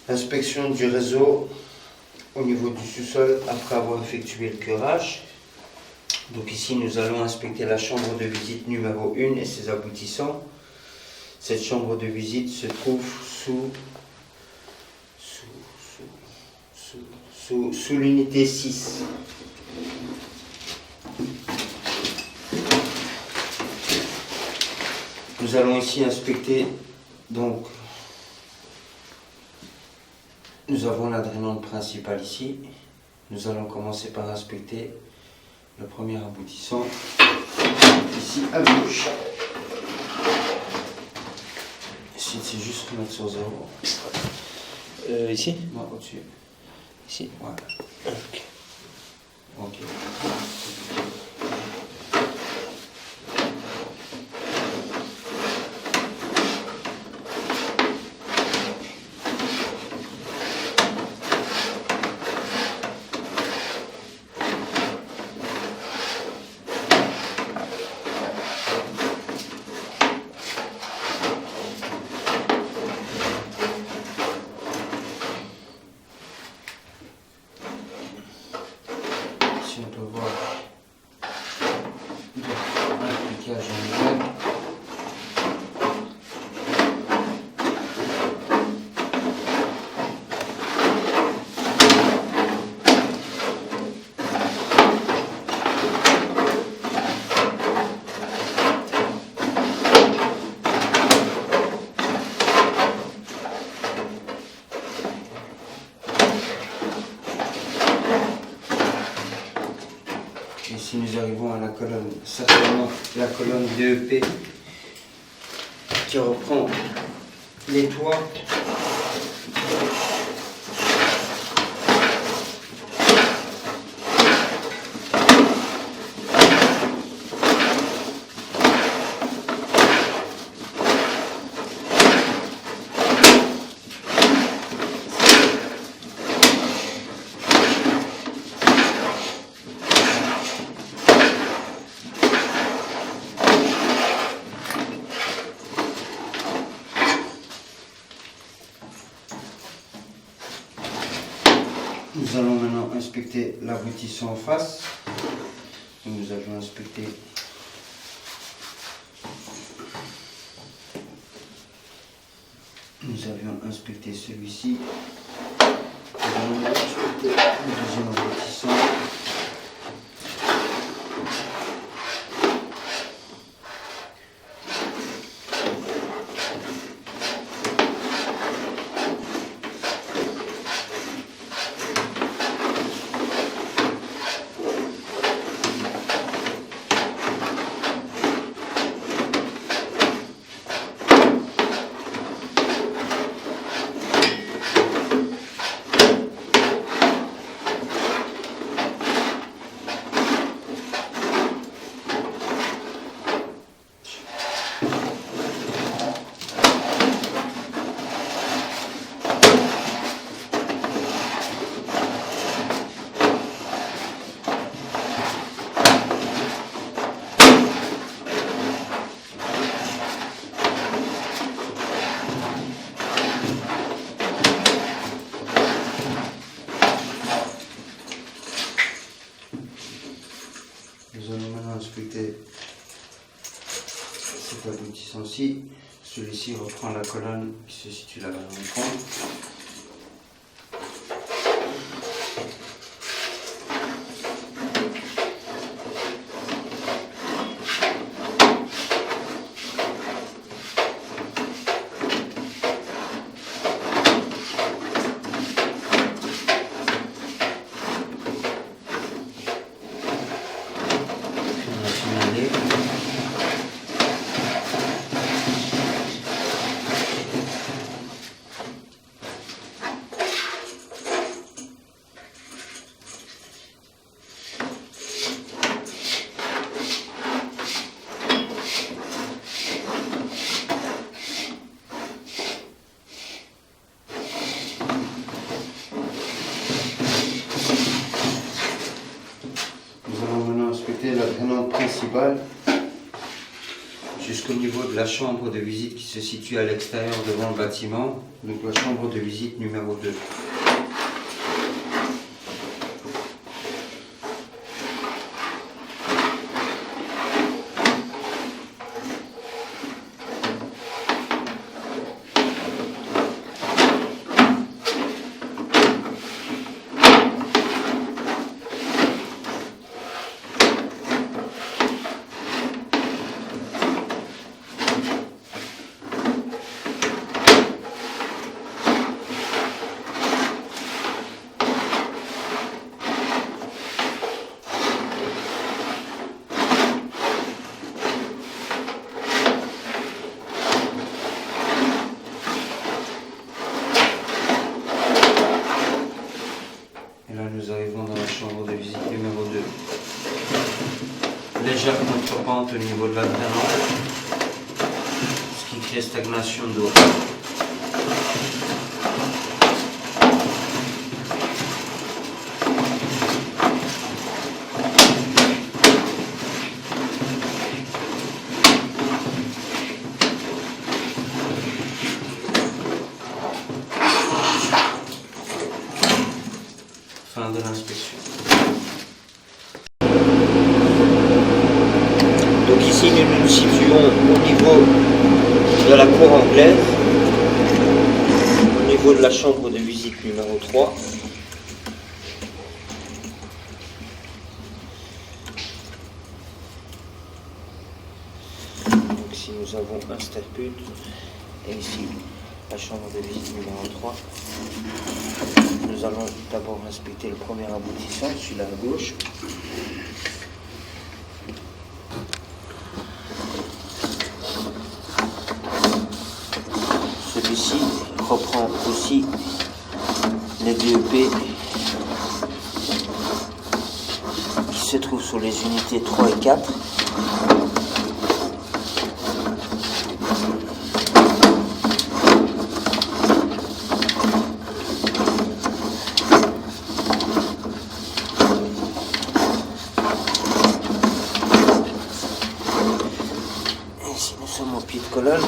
Inspection du réseau au niveau du sous-sol après avoir effectué le curage. Donc ici nous allons inspecter la chambre de visite numéro 1 et ses aboutissants. Cette chambre de visite se trouve sous l'unité 6. Nous allons ici inspecter, donc nous avons la drainante principale ici. Nous allons commencer par inspecter le premier aboutissant ici à gauche. Ici c'est juste remettre sur 0. Ici? Non, au-dessus. Ici. Voilà. Ok. Ok. Ici on peut voir l'appliquage en général. Ici nous arrivons à la colonne, certainement la colonne DEP qui reprend les toits. Nous allons maintenant inspecter l'aboutissant en face. Nous allons inspecter celui-ci. Nous allons inspecter le deuxième aboutissant. Nous allons maintenant inspecter cet aboutissant-ci. Celui-ci reprend la colonne qui se situe là-bas dans le coin. On va signaler. Nous allons maintenant inspecter la drainante principale. jusqu'au niveau de la chambre de visite qui se situe à l'extérieur devant le bâtiment, donc la chambre de visite numéro 2. Et là, nous arrivons dans la chambre de visite numéro 2. Légère contrepente au niveau de la drainage, ce qui crée stagnation d'eau. Fin de l'inspection. Donc ici nous nous situons au niveau de la cour anglaise, au niveau de la chambre de visite numéro 3. Donc ici nous avons un start-put et ici la chambre de visite numéro 3. Nous allons d'abord inspecter le premier aboutissant, celui-là à gauche. Celui-ci reprend aussi les DEP qui se trouvent sur les unités 3 et 4. Ici nous sommes au pied de colonne.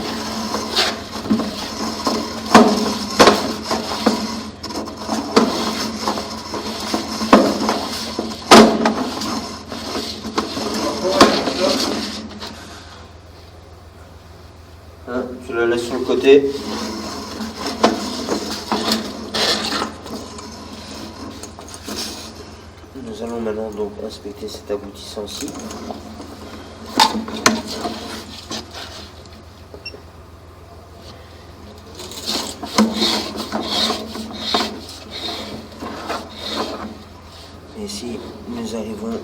Tu la laisses sur le côté. Nous allons maintenant donc inspecter cet aboutissant-ci. Et ici, nous arrivons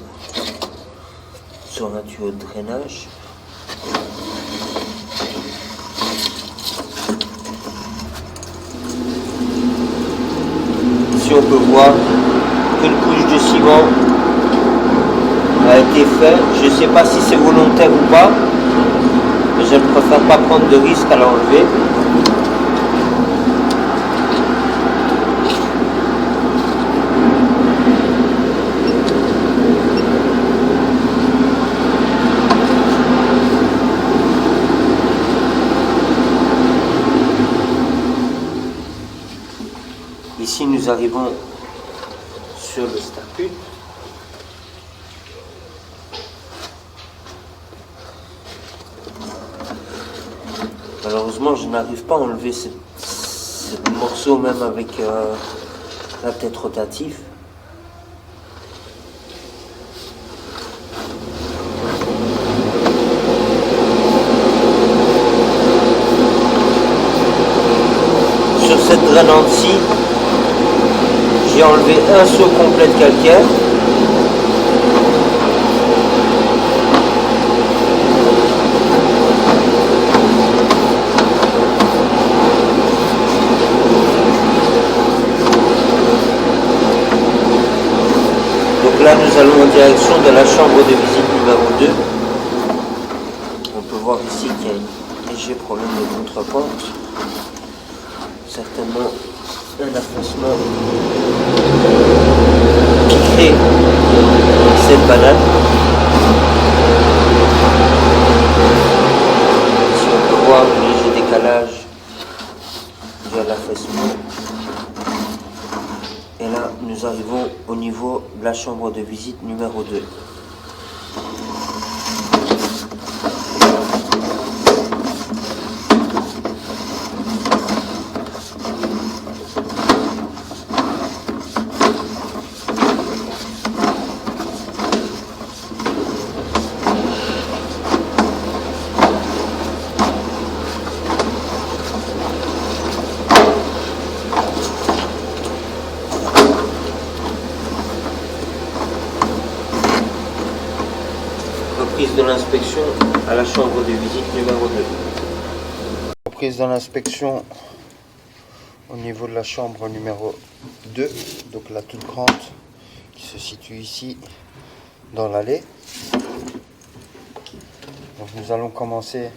sur un tuyau de drainage. Ici, on peut voir qu'une couche de ciment a été faite. Je ne sais pas si c'est volontaire ou pas, mais je ne préfère pas prendre de risque à l'enlever. Ici, nous arrivons sur le start-put. Malheureusement, je n'arrive pas à enlever ce morceau même avec la tête rotative. Sur cette drainante-ci, j'ai enlevé un seau complet de calcaire. Donc là, nous allons en direction de la chambre de visite numéro 2. On peut voir ici qu'il y a un léger problème de contrepente. Certainement un affaissement qui crée cette banane. vers l'affaissement. Et là, nous arrivons au niveau de la chambre de visite numéro 2. Reprise de l'inspection à la chambre de visite numéro 2. Reprise de l'inspection au niveau de la chambre numéro 2, donc la toute grande qui se situe ici dans l'allée. Donc nous allons commencer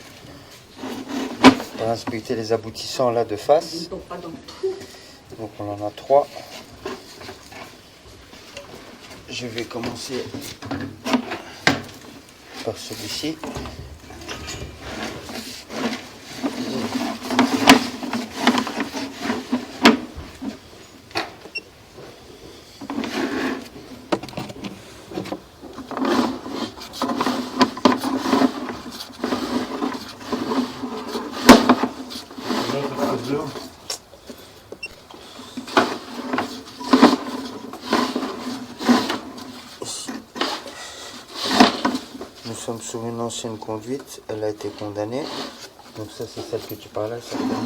par inspecter les aboutissants là de face. Donc on en a 3. Je vais commencer par celui-ci. Nous sommes sur une ancienne conduite, elle a été condamnée. Donc ça c'est celle que tu parlais certainement.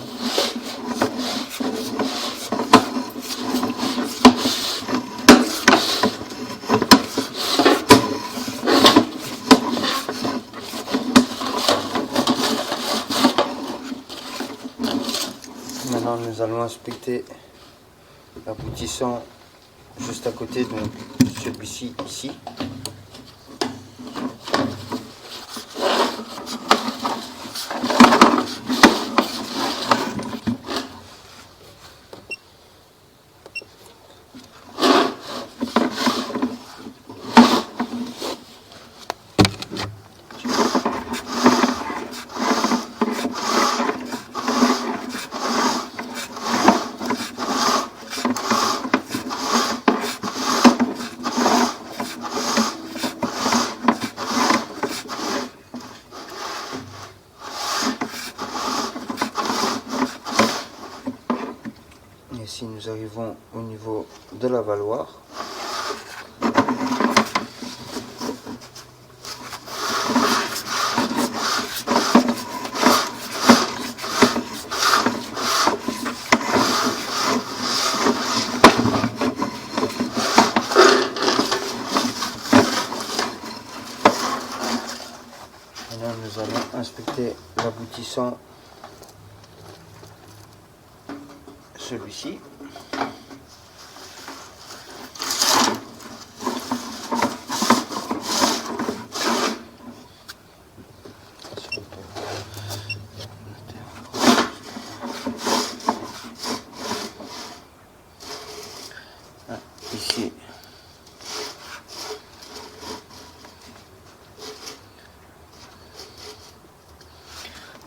Maintenant nous allons inspecter l'aboutissant juste à côté, donc celui-ci ici. Ici nous arrivons au niveau de la valoir. Maintenant nous allons inspecter l'aboutissant, celui-ci. Ici.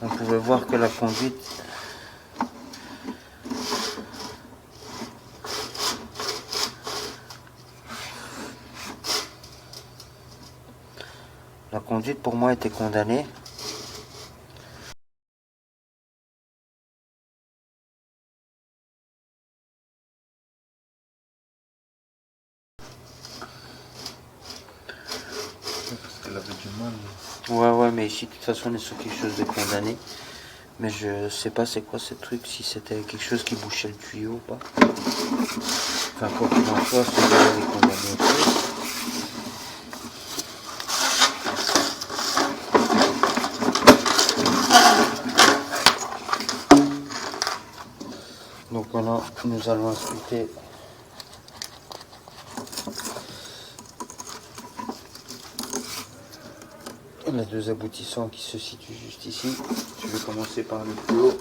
On pouvait voir que la conduite pour moi était condamnée. Parce qu'elle avait du mal. Ouais, mais ici de toute façon on est sur quelque chose de condamné. Mais je sais pas c'est quoi ce truc, si c'était quelque chose qui bouchait le tuyau ou pas. Enfin quoi qu'il en soit, ce gars est condamné aussi. Donc maintenant nous allons inspecter les deux aboutissants qui se situent juste ici. Je vais commencer par le plus haut.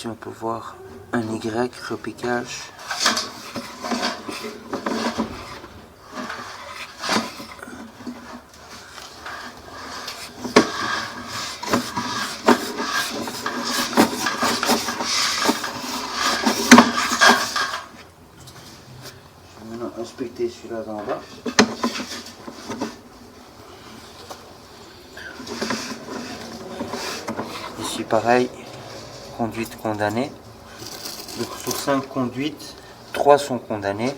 Ici on peut voir un Y, repiquage. Je vais maintenant inspecter celui-là d'en bas. Ici pareil, conduite condamnée. Donc sur 5 conduites, 3 sont condamnées.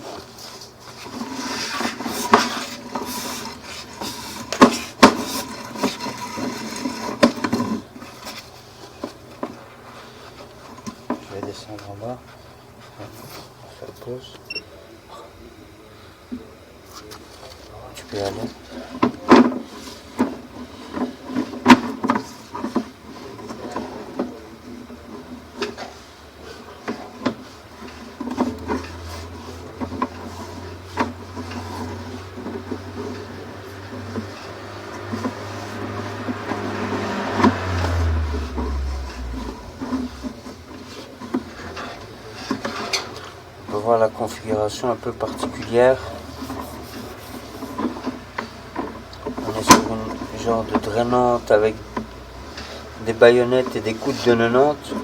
Je vais descendre en bas. On fait pause. Tu peux y aller. On peut voir la configuration un peu particulière. On est sur une genre de drainante avec des baïonnettes et des coudes de 90.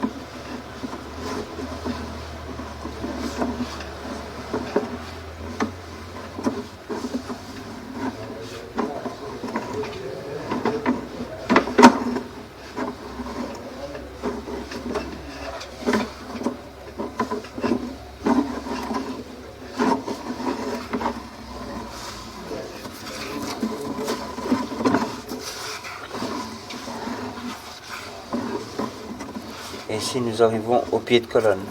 Et ici nous arrivons au pied de colonne.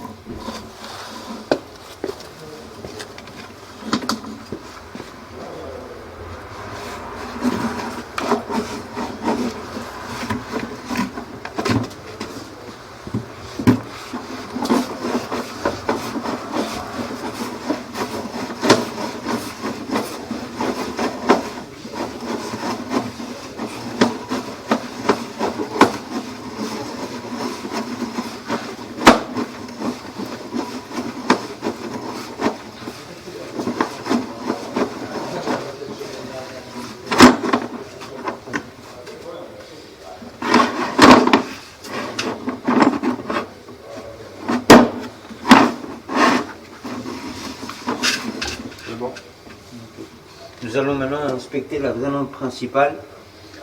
Nous allons maintenant inspecter la drainante principale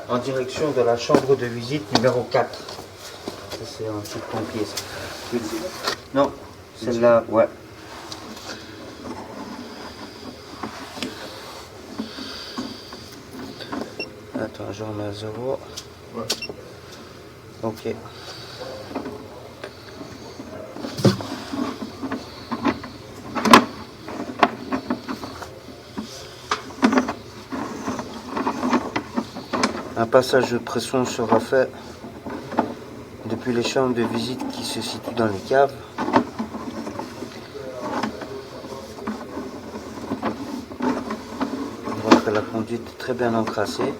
en direction de la chambre de visite numéro 4. Ça c'est un truc pompier ça. Non, celle-là, ouais. Attends, je remets à 0. Ouais. Ok. Un passage de pression sera fait depuis les chambres de visite qui se situent dans les caves. On voit que la conduite est très bien encrassée.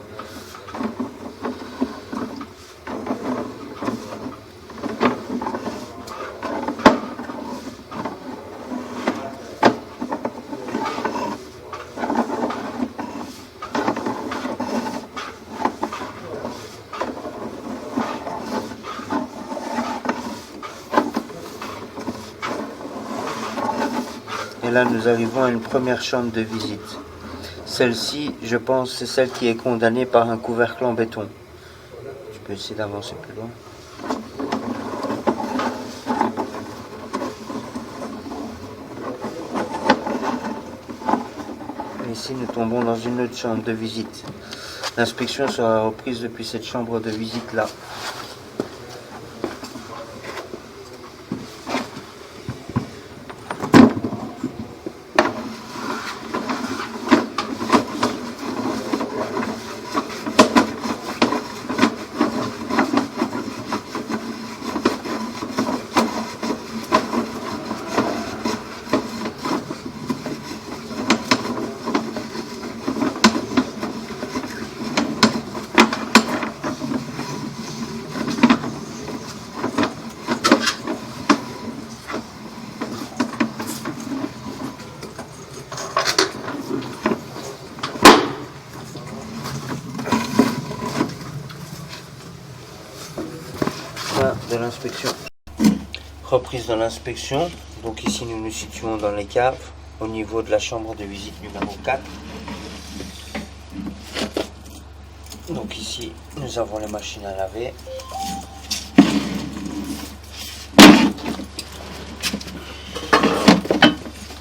Et là, nous arrivons à une première chambre de visite. Celle-ci, je pense, c'est celle qui est condamnée par un couvercle en béton. Je peux essayer d'avancer plus loin. Ici, nous tombons dans une autre chambre de visite. L'inspection sera reprise depuis cette chambre de visite-là. de l'inspection. Reprise de l'inspection. Donc ici nous nous situons dans les caves au niveau de la chambre de visite numéro 4. Donc ici nous avons les machines à laver.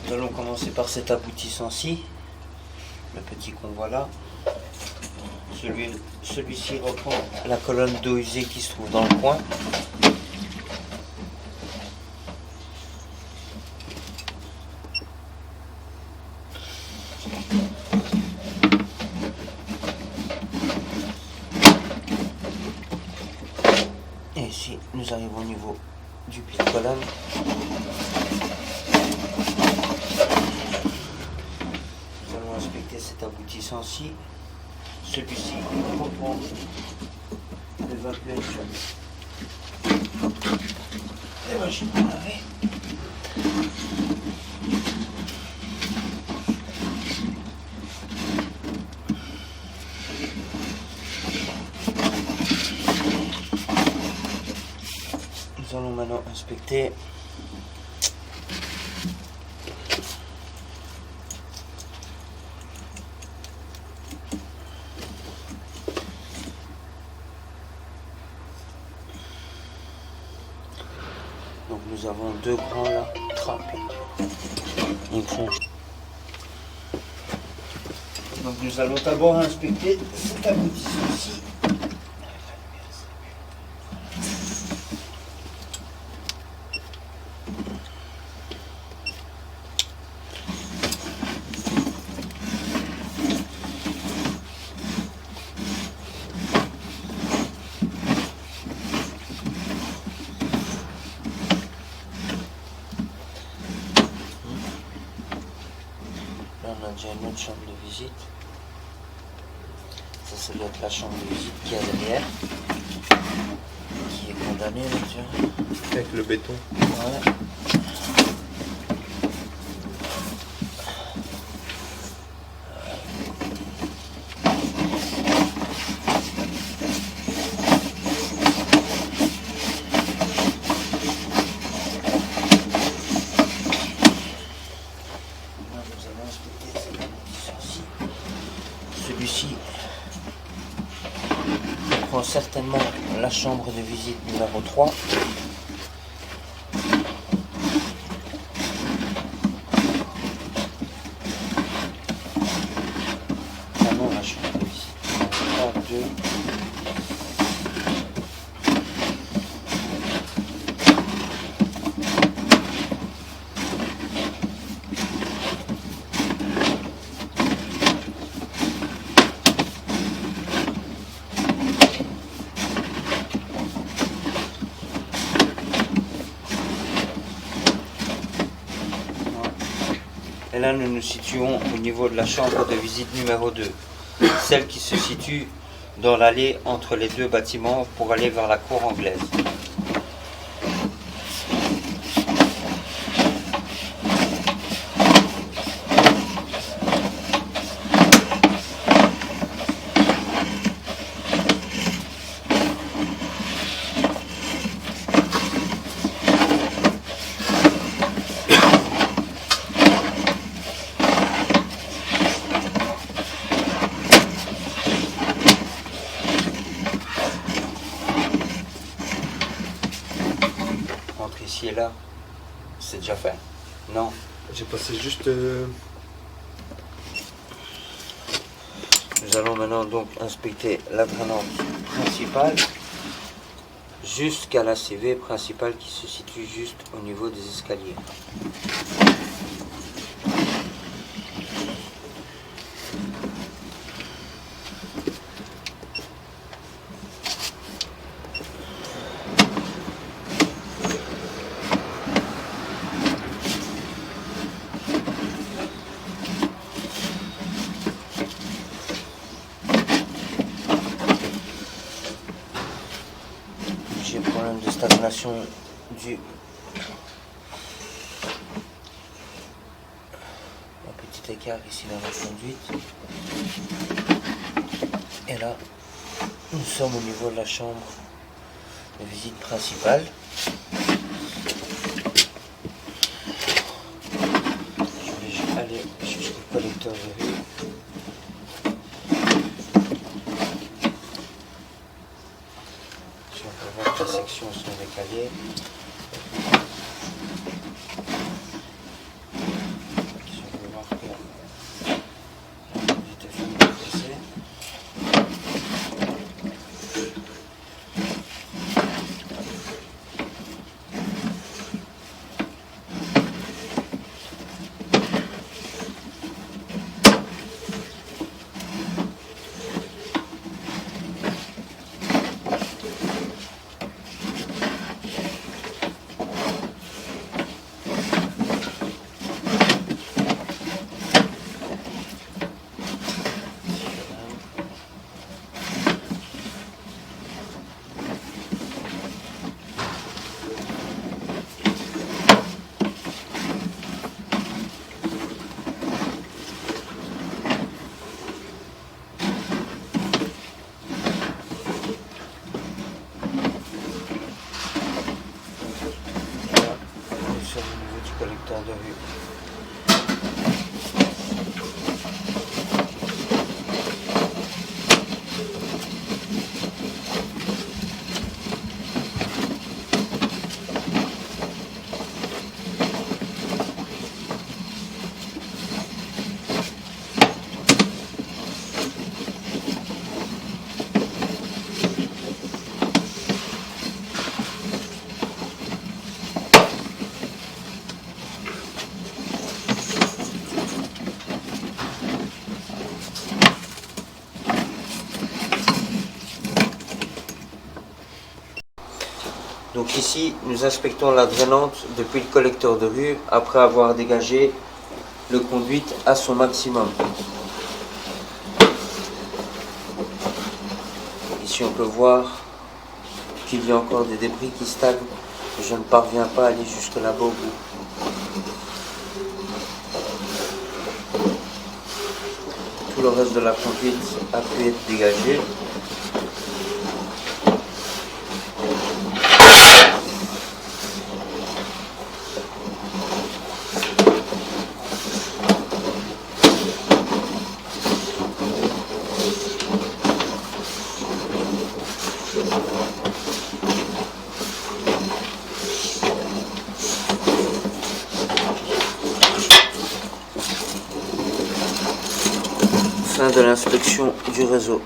Nous allons commencer par cet aboutissant-ci, le petit qu'on voit là. Celui-ci reprend la colonne d'eau usée qui se trouve dans le coin. Et ici, nous arrivons au niveau du pied de colonne. Nous allons inspecter cet aboutissant-ci. Celui-ci reprend l'évacuation des machines à laver. Nous allons maintenant inspecter donc nous avons deux grands là, trappés. Ils font. Donc nous allons d'abord inspecter cet aboutissant-ci. Là on a déjà une autre chambre de visite. Ça doit être la chambre de visite qui est derrière. Qui est condamnée là, tu vois. Avec le béton. Voilà. Celui-ci prend certainement la chambre de visite numéro 3. Ah non, la chambre de visite numéro 3, 2. Et là, nous nous situons au niveau de la chambre de visite numéro 2, celle qui se situe dans l'allée entre les deux bâtiments pour aller vers la cour anglaise. Entre ici et là, c'est déjà fait? Non. J'ai passé juste... Nous allons maintenant donc inspecter la drainante principale jusqu'à la CV principale qui se situe juste au niveau des escaliers. J'ai problème de stagnation du un petit écart ici dans la conduite. Et là, nous sommes au niveau de la chambre de visite principale. Je vais aller jusqu'au collecteur de rue. Si on peut voir que les sections sont décalées. Si on peut voir que la visite est finie de passer. Sur le niveau du collecteur de rue. Donc ici, nous inspectons la drainante depuis le collecteur de rue après avoir dégagé le conduit à son maximum. Ici, on peut voir qu'il y a encore des débris qui stagnent. Je ne parviens pas à aller jusque là-bas au bout. Tout le reste de la conduite a pu être dégagé. Fin de l'inspection du réseau.